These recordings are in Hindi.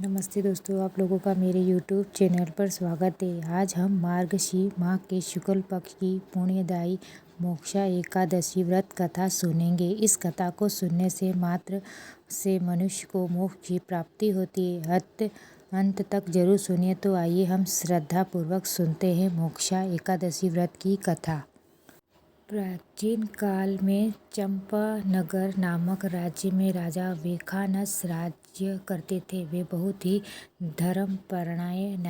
नमस्ते दोस्तों, आप लोगों का मेरे YouTube चैनल पर स्वागत है। आज हम मार्गशीर माह के शुक्ल पक्ष की पुण्यदायी मोक्षा एकादशी व्रत कथा सुनेंगे। इस कथा को सुनने से मात्र से मनुष्य को मोक्ष की प्राप्ति होती है। अंत तक जरूर सुनिए। तो आइए हम श्रद्धा पूर्वक सुनते हैं मोक्षा एकादशी व्रत की कथा। प्राचीन काल में चंपानगर नामक राज्य में राजा वेखानस राज्य करते थे। वे बहुत ही धर्मपरायण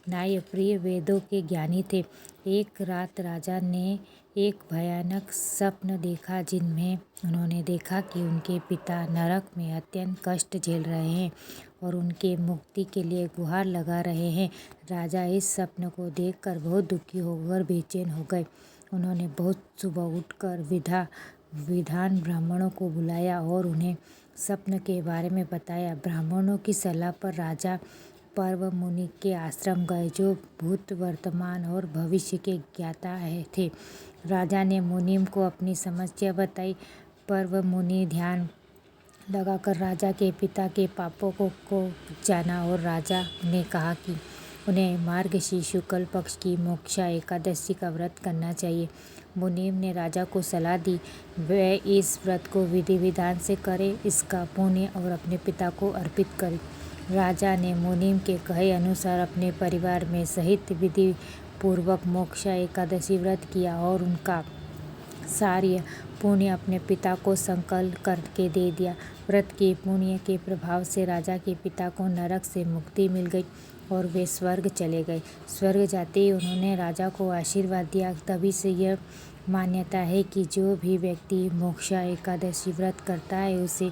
न्यायप्रिय वेदों के ज्ञानी थे। एक रात राजा ने एक भयानक स्वप्न देखा, जिनमें उन्होंने देखा कि उनके पिता नरक में अत्यंत कष्ट झेल रहे हैं और उनके मुक्ति के लिए गुहार लगा रहे हैं। राजा इस स्वप्न को देखकर बहुत दुखी होकर बेचैन हो गए। उन्होंने बहुत सुबह उठकर विद्वान ब्राह्मणों को बुलाया और उन्हें स्वप्न के बारे में बताया। ब्राह्मणों की सलाह पर राजा पर्व मुनि के आश्रम गए, जो भूत, वर्तमान और भविष्य के ज्ञाता थे। राजा ने मुनि को अपनी समस्या बताई। पर्व मुनि ध्यान लगाकर राजा के पिता के पापों को जाना और राजा ने कहा कि उन्हें मार्गशीर शुक्ल पक्ष की मोक्षा एकादशी का व्रत करना चाहिए। मुनीम ने राजा को सलाह दी वह इस व्रत को विधि विधान से करे, इसका पुण्य और अपने पिता को अर्पित करे। राजा ने मुनीम के कहे अनुसार अपने परिवार में सहित विधि पूर्वक मोक्षा एकादशी व्रत किया और उनका सारे पुण्य अपने पिता को संकल्प करके दे दिया। व्रत के पुण्य के प्रभाव से राजा के पिता को नरक से मुक्ति मिल गई और वे स्वर्ग चले गए। स्वर्ग जाते ही उन्होंने राजा को आशीर्वाद दिया। तभी से यह मान्यता है कि जो भी व्यक्ति मोक्षा एकादशी व्रत करता है उसे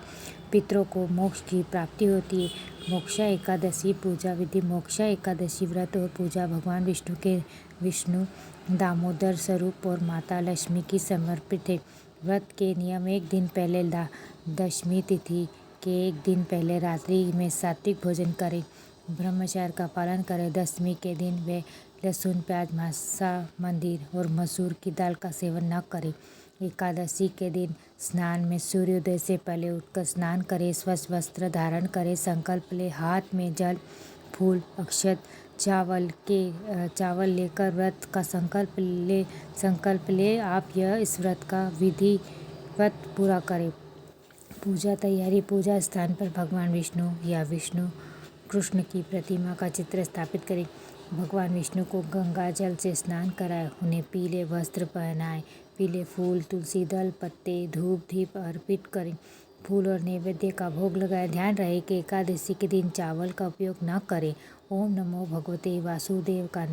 पितरों को मोक्ष की प्राप्ति होती है। मोक्षा एकादशी पूजा विधि। मोक्षा एकादशी व्रत और पूजा भगवान विष्णु के विष्णु दामोदर स्वरूप और माता लक्ष्मी की समर्पित है। व्रत के नियम: एक दिन पहले दशमी तिथि के एक दिन पहले रात्रि में सात्विक भोजन करें, ब्रह्मचर्य का पालन करें। दशमी के दिन वे लहसुन, प्याज, मांसा, मंदिर और मसूर की दाल का सेवन न करें। एकादशी के दिन स्नान में सूर्योदय से पहले उठकर स्नान करें, स्वच्छ वस्त्र धारण करें, संकल्प ले, हाथ में जल, फूल, अक्षत, चावल लेकर व्रत का संकल्प ले आप इस व्रत का विधिवत पूरा करें। पूजा तैयारी: पूजा स्थान पर भगवान विष्णु या विष्णु कृष्ण की प्रतिमा का चित्र स्थापित करें। भगवान विष्णु को गंगा जल से स्नान कराएं, उन्हें पीले वस्त्र पहनाएं, पीले फूल, तुलसी दल, पत्ते, धूप, दीप अर्पित करें, फूल और नैवेद्य का भोग लगाएं। ध्यान रहे कि एकादशी के दिन चावल का उपयोग न करें। ओम नमो भगवते वासुदेव का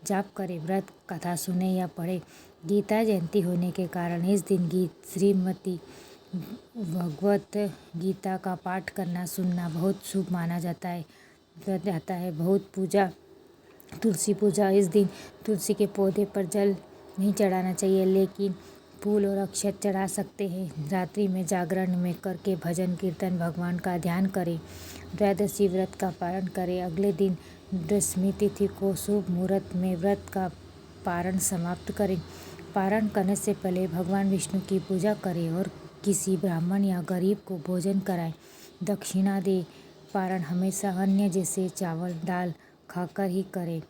जाप करें। व्रत कथा सुने या पढ़े। गीता जयंती होने के कारण इस दिन श्रीमती भगवत गीता का पाठ करना सुनना बहुत शुभ माना जाता है। बहुत पूजा: तुलसी पूजा। इस दिन तुलसी के पौधे पर जल नहीं चढ़ाना चाहिए, लेकिन फूल और अक्षत चढ़ा सकते हैं। रात्रि में जागरण में करके भजन कीर्तन भगवान का ध्यान करें। द्वादशी व्रत का पारण करें। अगले दिन दशमी तिथि को शुभ मुहूर्त में व्रत का पारण समाप्त करें। पारण करने से पहले भगवान विष्णु की पूजा करें और किसी ब्राह्मण या गरीब को भोजन कराएं, दक्षिणा दें। पारण हमेशा अन्न जैसे चावल, दाल खाकर ही करें।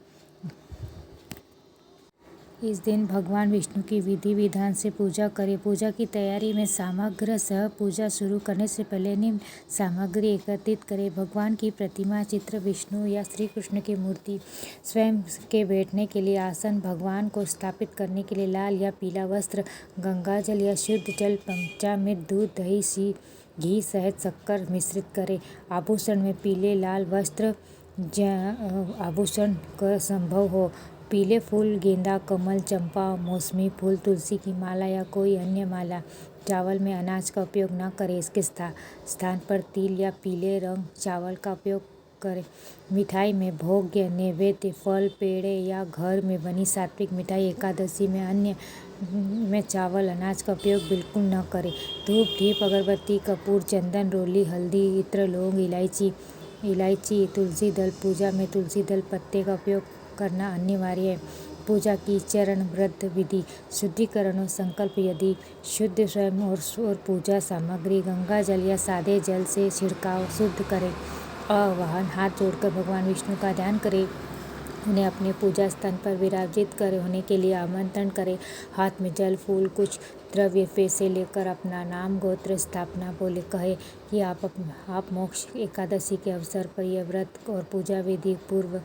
इस दिन भगवान विष्णु की विधि विधान से पूजा करें। पूजा की तैयारी में सामग्री सह पूजा शुरू करने से पहले निम्न सामग्री एकत्रित करें: भगवान की प्रतिमा, चित्र, विष्णु या श्री कृष्ण की मूर्ति, स्वयं के बैठने के लिए आसन, भगवान को स्थापित करने के लिए लाल या पीला वस्त्र, गंगा जल या शुद्ध जल, पंचामृत, दूध, दही, घी, शहद, शक्कर मिश्रित करें। आभूषण में पीले लाल वस्त्र, आभूषण का संभव हो, पीले फूल, गेंदा, कमल, चंपा, मौसमी फूल, तुलसी की माला या कोई अन्य माला। चावल में अनाज का उपयोग न करें, इसके स्थान पर तिल या पीले रंग चावल का उपयोग करें। मिठाई में भोग्य नैवेद्य, फल, पेड़े या घर में बनी सात्विक मिठाई। एकादशी में अन्य में चावल, अनाज का उपयोग बिल्कुल न करें। धूप, दीप, अगरबत्ती, कपूर, चंदन, रोली, हल्दी, इत्र, लौंग, इलायची, तुलसी दल। पूजा में तुलसी दल पत्ते का उपयोग करना अनिवार्य है। पूजा की चरणबद्ध विधि: शुद्धिकरण और संकल्प: यदि शुद्ध स्वयं और पूजा सामग्री गंगा जल या सादे जल से छिड़काव शुद्ध करें। आवाहन। हाथ जोड़कर भगवान विष्णु का ध्यान करें, उन्हें अपने पूजा स्थान पर विराजित करे होने के लिए आमंत्रण करें। हाथ में जल, फूल, कुछ द्रव्य, पैसे लेकर अपना नाम, गोत्र, स्थापना बोले, कहे कि आप मोक्ष एकादशी के अवसर पर यह व्रत और पूजा विधि पूर्व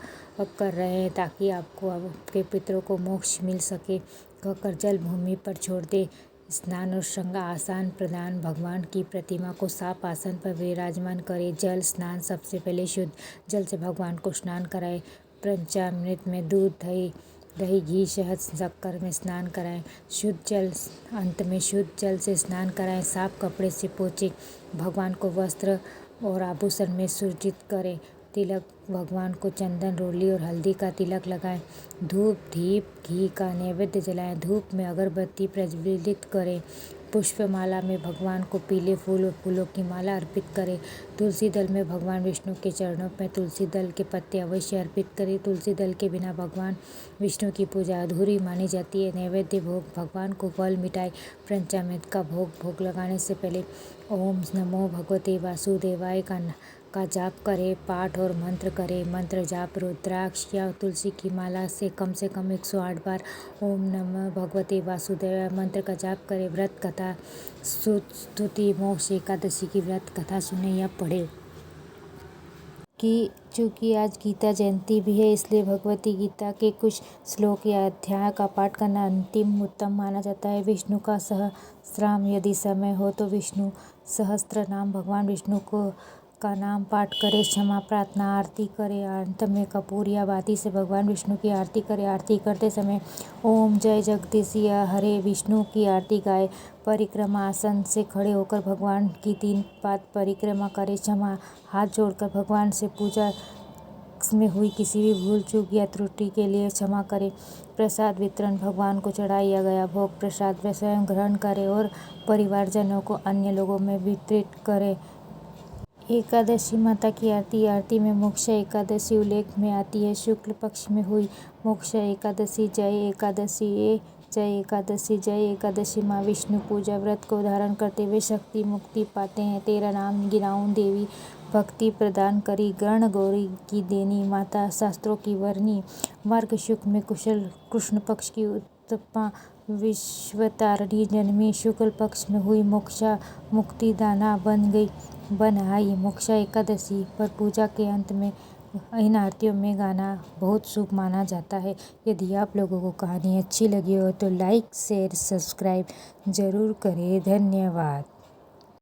कर रहे हैं ताकि आपको आपके पितरों को मोक्ष मिल सके। कहकर जल भूमि पर छोड़ दे। स्नान और श्रृंगार आसन प्रदान। भगवान की प्रतिमा को साफ आसन पर विराजमान करें। जल स्नान। सबसे पहले शुद्ध जल से भगवान को स्नान कराएं। पंचामृत में दूध, दही, घी, शहद, शक्कर में स्नान कराएं। शुद्ध जल अंत में शुद्ध जल से स्नान कराएं। साफ कपड़े से पोंछें। भगवान को वस्त्र और आभूषण में सुसज्जित करें। तिलक। भगवान को चंदन, रोली और हल्दी का तिलक लगाएं। धूप, दीप, घी का नैवेद्य जलाएं। धूप में अगरबत्ती प्रज्वलित करें। पुष्पमाला में भगवान को पीले फूल और फूलों की माला अर्पित करें। तुलसी दल में भगवान विष्णु के चरणों में तुलसी दल के पत्ते अवश्य अर्पित करें। तुलसी दल के बिना भगवान विष्णु की पूजा अधूरी मानी जाती है। नैवेद्य भोग। भगवान को फल, मिठाई, पंचामृत का भोग लगाने से पहले ओम नमो भगवते वासुदेवाय का जाप करें। पाठ और मंत्र करें। मंत्र जाप रुद्राक्ष या तुलसी की माला से कम 108 बार ओम नमः भगवते वासुदेवाय मंत्र का जाप करें। व्रत कथा स्तुति। मोक्ष एकादशी की व्रत कथा सुने या पढ़े। चूँकि आज गीता जयंती भी है, इसलिए भगवती गीता के कुछ श्लोक या अध्याय का पाठ करना अंतिम उत्तम माना जाता है। विष्णु का सहस्रनाम। यदि समय हो तो विष्णु सहस्त्र नाम भगवान विष्णु का नाम पाठ करें। क्षमा प्रार्थना। आरती करें। अंत में कपूर या बाती से भगवान विष्णु की आरती करें। आरती करते समय ओम जय जगदीश या हरे विष्णु की आरती गाए। परिक्रमा। आसन से खड़े होकर भगवान की 3 पाद परिक्रमा करें। क्षमा। हाथ जोड़कर भगवान से पूजा में हुई किसी भी भूल चूक या त्रुटि के लिए क्षमा करें। प्रसाद वितरण। भगवान को चढ़ाया गया भोग प्रसाद वे स्वयं ग्रहण करें और परिवारजनों को अन्य लोगों में वितरित करें। एकादशी माता की आरती। आरती में मोक्ष एकादशी उल्लेख में आती है। शुक्ल पक्ष में हुई मोक्ष एकादशी। जय एकादशी, जय एकादशी, जय एकादशी। माँ विष्णु पूजा व्रत को धारण करते हुए शक्ति मुक्ति पाते हैं। तेरा नाम गिनाऊं देवी, भक्ति प्रदान करी, गण गौरी की देनी, माता शास्त्रों की वर्णी। मार्ग शुक्ल में कृष्ण पक्ष की उत्तमा विश्वतारिणी जन्मी। शुक्ल पक्ष में हुई मोक्षा मुक्ति दाना बन आई। मोक्षा एकादशी पर पूजा के अंत में इन आरतियों में गाना बहुत शुभ माना जाता है। यदि आप लोगों को कहानी अच्छी लगी हो तो लाइक, शेयर, सब्सक्राइब जरूर करें। धन्यवाद।